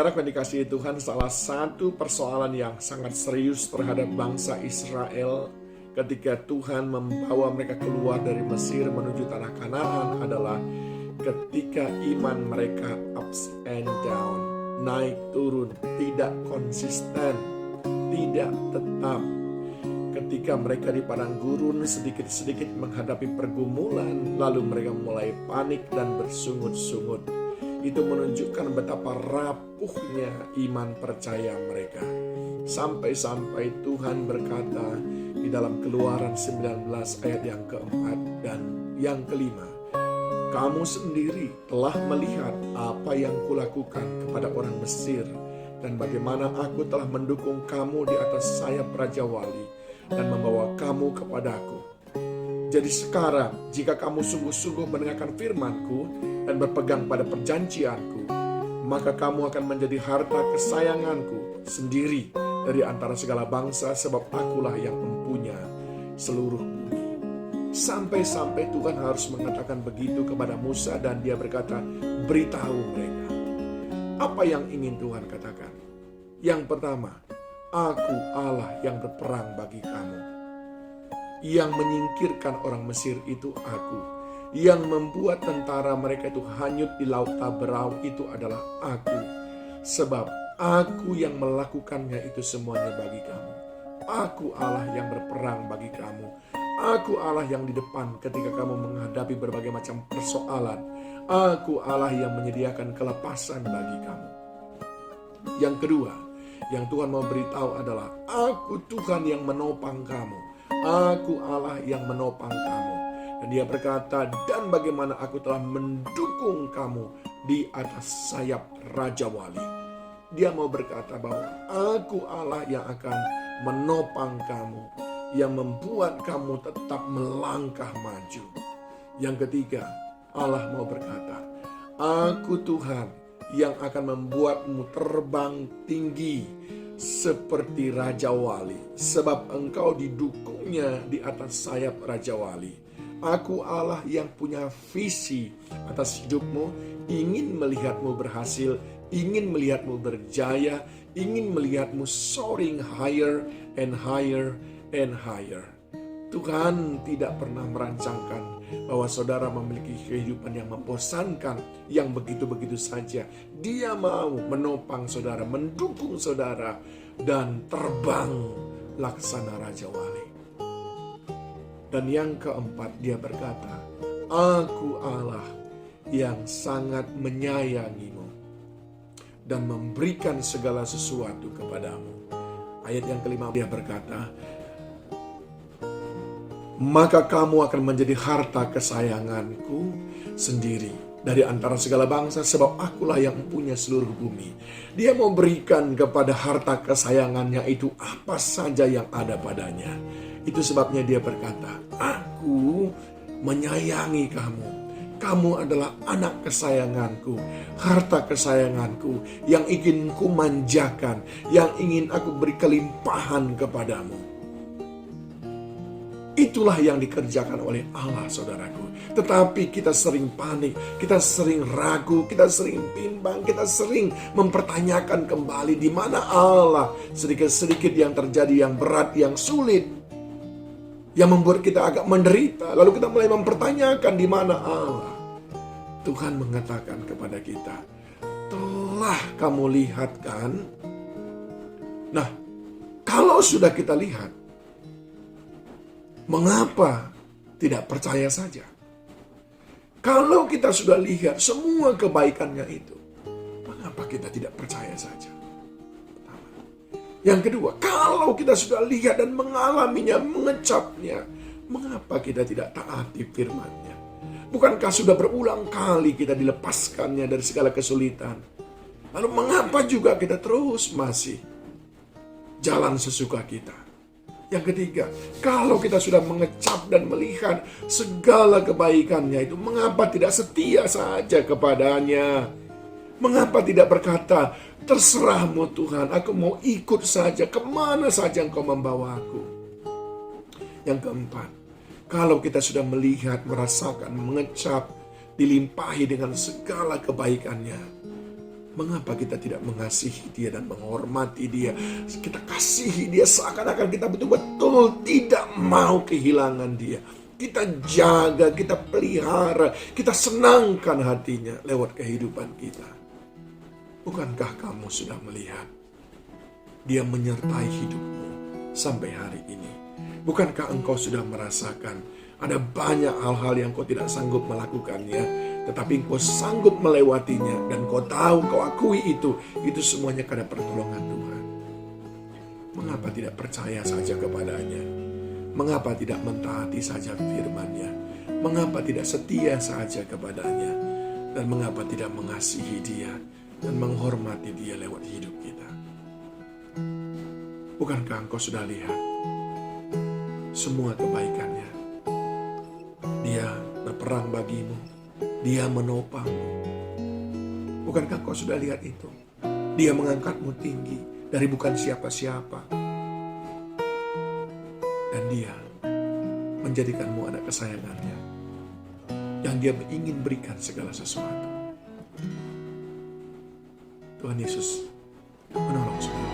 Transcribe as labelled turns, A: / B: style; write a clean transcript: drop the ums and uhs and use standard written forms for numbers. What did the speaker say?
A: Saudara yang dikasihi Tuhan, salah satu persoalan yang sangat serius terhadap bangsa Israel ketika Tuhan membawa mereka keluar dari Mesir menuju tanah Kanaan adalah ketika iman mereka ups and down, naik turun, tidak konsisten, tidak tetap. Ketika mereka di padang gurun sedikit-sedikit menghadapi pergumulan, lalu mereka mulai panik dan bersungut-sungut. Itu menunjukkan betapa rapuhnya iman percaya mereka. Sampai-sampai Tuhan berkata di dalam Keluaran 19 ayat yang keempat dan yang kelima, "Kamu sendiri telah melihat apa yang kulakukan kepada orang Mesir dan bagaimana aku telah mendukung kamu di atas sayap Raja Wali dan membawa kamu kepadaku. Jadi sekarang, jika kamu sungguh-sungguh mendengarkan firman-Ku dan berpegang pada perjanjian-Ku, maka kamu akan menjadi harta kesayangan-Ku sendiri dari antara segala bangsa, sebab Akulah yang mempunyai seluruh bumi." Sampai-sampai Tuhan harus mengatakan begitu kepada Musa dan dia berkata, "Beritahu mereka." Apa yang ingin Tuhan katakan? Yang pertama, Aku Allah yang berperang bagi kamu. Yang menyingkirkan orang Mesir itu Aku. Yang membuat tentara mereka itu hanyut di laut Taberau itu adalah Aku. Sebab Aku yang melakukannya itu semuanya bagi kamu. Aku Allah yang berperang bagi kamu. Aku Allah yang di depan ketika kamu menghadapi berbagai macam persoalan. Aku Allah yang menyediakan kelepasan bagi kamu. Yang kedua, yang Tuhan mau beritahu adalah Aku Tuhan yang menopang kamu. Aku Allah yang menopang kamu. Dan dia berkata, dan bagaimana Aku telah mendukung kamu di atas sayap Raja Wali. Dia mau berkata bahwa Aku Allah yang akan menopang kamu, yang membuat kamu tetap melangkah maju. Yang ketiga, Allah mau berkata, Aku Tuhan yang akan membuatmu terbang tinggi seperti Raja Wali, sebab engkau didukungnya di atas sayap Raja Wali. Aku Allah yang punya visi atas hidupmu, ingin melihatmu berhasil, ingin melihatmu berjaya, ingin melihatmu soaring higher and higher and higher. Tuhan tidak pernah merancangkan bahwa saudara memiliki kehidupan yang membosankan, yang begitu-begitu saja. Dia mau menopang saudara, mendukung saudara, dan terbang laksana Raja Wali. Dan yang keempat, dia berkata, Aku Allah yang sangat menyayangimu dan memberikan segala sesuatu kepadamu. Ayat yang kelima, dia berkata, maka kamu akan menjadi harta kesayanganku sendiri dari antara segala bangsa, sebab Akulah yang mempunyai seluruh bumi. Dia mau berikan kepada harta kesayangannya itu apa saja yang ada padanya. Itu sebabnya dia berkata, Aku menyayangi kamu. Kamu adalah anak kesayanganku, harta kesayanganku, yang ingin ku manjakan, yang ingin aku beri kelimpahan kepadamu. Itulah yang dikerjakan oleh Allah, saudaraku. Tetapi kita sering panik, kita sering ragu, kita sering bimbang, kita sering mempertanyakan kembali di mana Allah. Sedikit-sedikit yang terjadi yang berat, yang sulit, yang membuat kita agak menderita. Lalu kita mulai mempertanyakan di mana Allah. Tuhan mengatakan kepada kita, telah kamu lihat kan? Nah, kalau sudah kita lihat, mengapa tidak percaya saja? Kalau kita sudah lihat semua kebaikannya itu, mengapa kita tidak percaya saja? Yang kedua, kalau kita sudah lihat dan mengalaminya, mengecapnya, mengapa kita tidak taati firman-Nya? Bukankah sudah berulang kali kita dilepaskannya dari segala kesulitan? Lalu mengapa juga kita terus masih jalan sesuka kita? Yang ketiga, kalau kita sudah mengecap dan melihat segala kebaikannya itu, mengapa tidak setia saja kepadanya? Mengapa tidak berkata, terserahmu Tuhan, aku mau ikut saja, kemana saja Engkau membawa aku? Yang keempat, kalau kita sudah melihat, merasakan, mengecap, dilimpahi dengan segala kebaikannya, Mengapa kita tidak mengasihi dia dan menghormati dia? Kita kasihi dia seakan-akan kita betul-betul tidak mau kehilangan dia. Kita jaga, kita pelihara, kita senangkan hatinya lewat kehidupan kita. Bukankah kamu sudah melihat dia menyertai hidupmu sampai hari ini? Bukankah engkau sudah merasakan ada banyak hal-hal yang kau tidak sanggup melakukannya, tetapi kau sanggup melewatinya, dan kau tahu, kau akui itu semuanya karena pertolongan Tuhan. Mengapa tidak percaya saja kepadanya? Mengapa tidak mentaati saja firman-Nya? Mengapa tidak setia saja kepadanya? Dan mengapa tidak mengasihi dia dan menghormati dia lewat hidup kita? Bukankah engkau sudah lihat semua kebaikannya? Dia berperang bagimu, dia menopangmu. Bukankah kau sudah lihat itu? Dia mengangkatmu tinggi dari bukan siapa-siapa. Dan dia menjadikanmu anak kesayangannya, yang dia ingin berikan segala sesuatu. Tuhan Yesus menolong saudara.